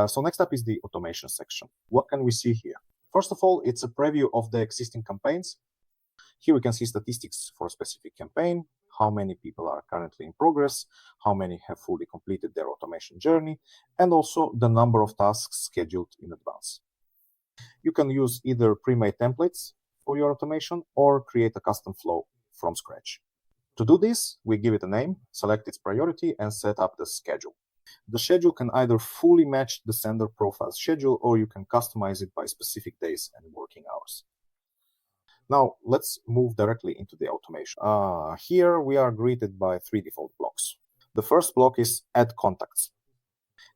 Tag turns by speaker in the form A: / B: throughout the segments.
A: So next up is the automation section. What can we see here? First of all, it's a preview of the existing campaigns. Here we can see statistics for a specific campaign, how many people are currently in progress, how many have fully completed their automation journey, and also the number of tasks scheduled in advance. You can use either pre-made templates for your automation or create a custom flow from scratch. To do this, we give it a name, select its priority, and set up the schedule. The schedule can either fully match the sender profile schedule, or you can customize it by specific days and working hours. Now, let's move directly into the automation. Here we are greeted by 3 default blocks. The first block is Add Contacts.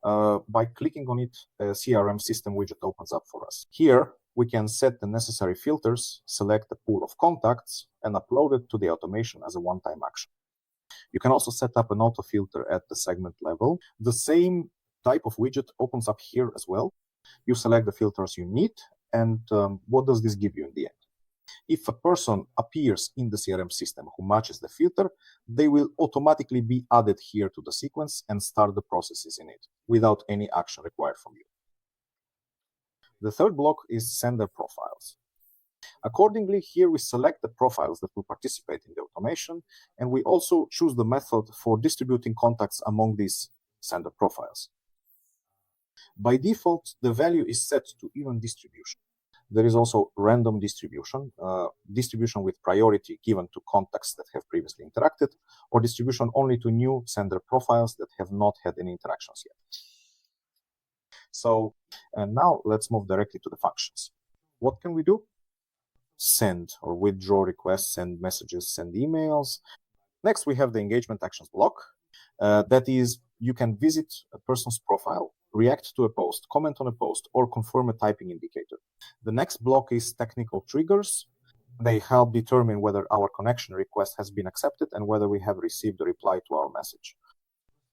A: By clicking on it, a CRM system widget opens up for us. Here, we can set the necessary filters, select a pool of contacts, and upload it to the automation as a one-time action. You can also set up an auto filter at the segment level. The same type of widget opens up here as well. You select the filters you need, and what does this give you in the end? If a person appears in the CRM system who matches the filter, they will automatically be added here to the sequence and start the processes in it without any action required from you. The third block is Sender Profiles. Accordingly, here we select the profiles that will participate in the automation, and we also choose the method for distributing contacts among these sender profiles. By default, the value is set to even distribution. There is also random distribution, distribution with priority given to contacts that have previously interacted, or distribution only to new sender profiles that have not had any interactions yet. So, and now let's move directly to the functions. What can we do? Send or withdraw requests, send messages, send emails. Next, we have the engagement actions block. That is, you can visit a person's profile, react to a post, comment on a post, or confirm a typing indicator. The next block is technical triggers. They help determine whether our connection request has been accepted and whether we have received a reply to our message.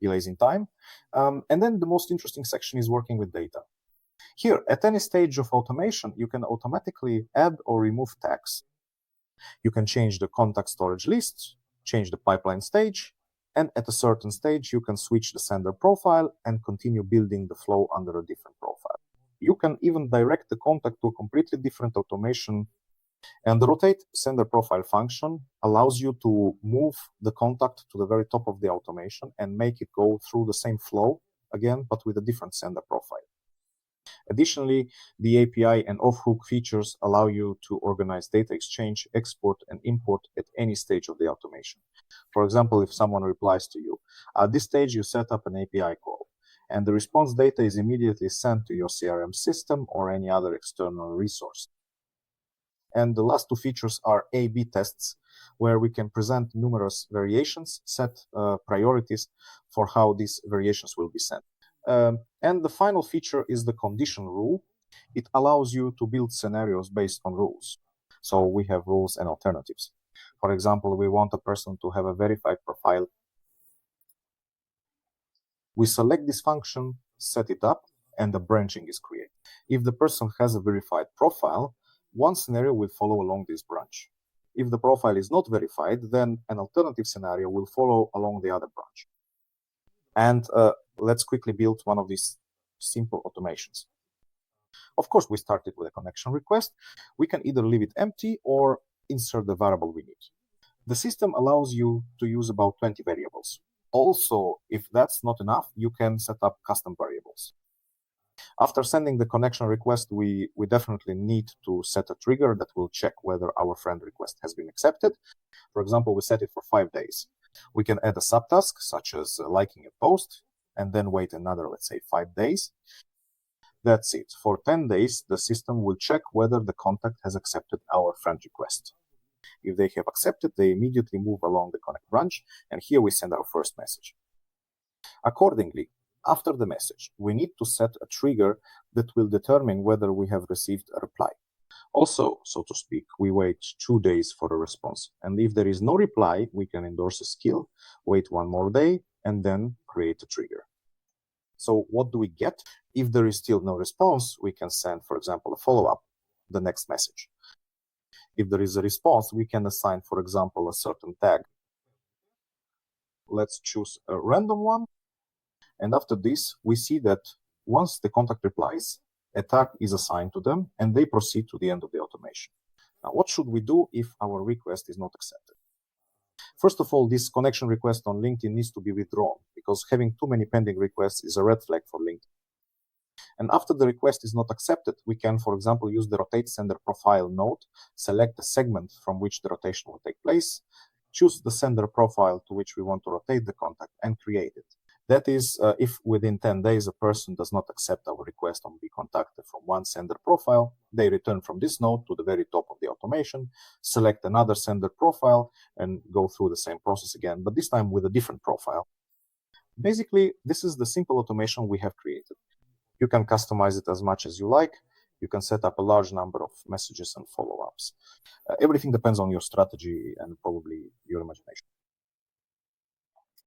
A: Delays in time. And then the most interesting section is working with data. Here, at any stage of automation, you can automatically add or remove tags. You can change the contact storage list, change the pipeline stage, and at a certain stage, you can switch the sender profile and continue building the flow under a different profile. You can even direct the contact to a completely different automation. And the rotate sender profile function allows you to move the contact to the very top of the automation and make it go through the same flow again, but with a different sender profile. Additionally, the API and off-hook features allow you to organize data exchange, export, and import at any stage of the automation. For example, if someone replies to you, at this stage you set up an API call, and the response data is immediately sent to your CRM system or any other external resource. And the last 2 features are A/B tests, where we can present numerous variations, set priorities for how these variations will be sent. And the final feature is the condition rule. It allows you to build scenarios based on rules. So we have rules and alternatives. For example, we want a person to have a verified profile. We select this function, set it up, and the branching is created. If the person has a verified profile, one scenario will follow along this branch. If the profile is not verified, then an alternative scenario will follow along the other branch. And let's quickly build one of these simple automations. Of course, we started with a connection request. We can either leave it empty or insert the variable we need. The system allows you to use about 20 variables. Also, if that's not enough, you can set up custom variables. After sending the connection request, we definitely need to set a trigger that will check whether our friend request has been accepted. For example, we set it for 5 days. We can add a subtask, such as liking a post, and then wait another, let's say, 5 days. That's it. For 10 days, the system will check whether the contact has accepted our friend request. If they have accepted, they immediately move along the connect branch, and here we send our first message. Accordingly, after the message, we need to set a trigger that will determine whether we have received a reply. Also, so to speak, we wait 2 days for a response. And if there is no reply, we can endorse a skill, wait 1 more day, and then create a trigger. So what do we get? If there is still no response, we can send, for example, a follow-up, the next message. If there is a response, we can assign, for example, a certain tag. Let's choose a random one. And after this, we see that Once the contact replies, a tag is assigned to them and they proceed to the end of the automation. Now, what should we do if our request is not accepted? First of all, this connection request on LinkedIn needs to be withdrawn because having too many pending requests is a red flag for LinkedIn. And after the request is not accepted, we can, for example, use the rotate sender profile node, select the segment from which the rotation will take place, choose the sender profile to which we want to rotate the contact, and create it. That is, if within 10 days a person does not accept our request on be contacted from one sender profile, they return from this node to the very top of the automation, select another sender profile, and go through the same process again, but this time with a different profile. Basically, this is the simple automation we have created. You can customize it as much as you like. You can set up a large number of messages and follow-ups. Everything depends on your strategy and probably your imagination.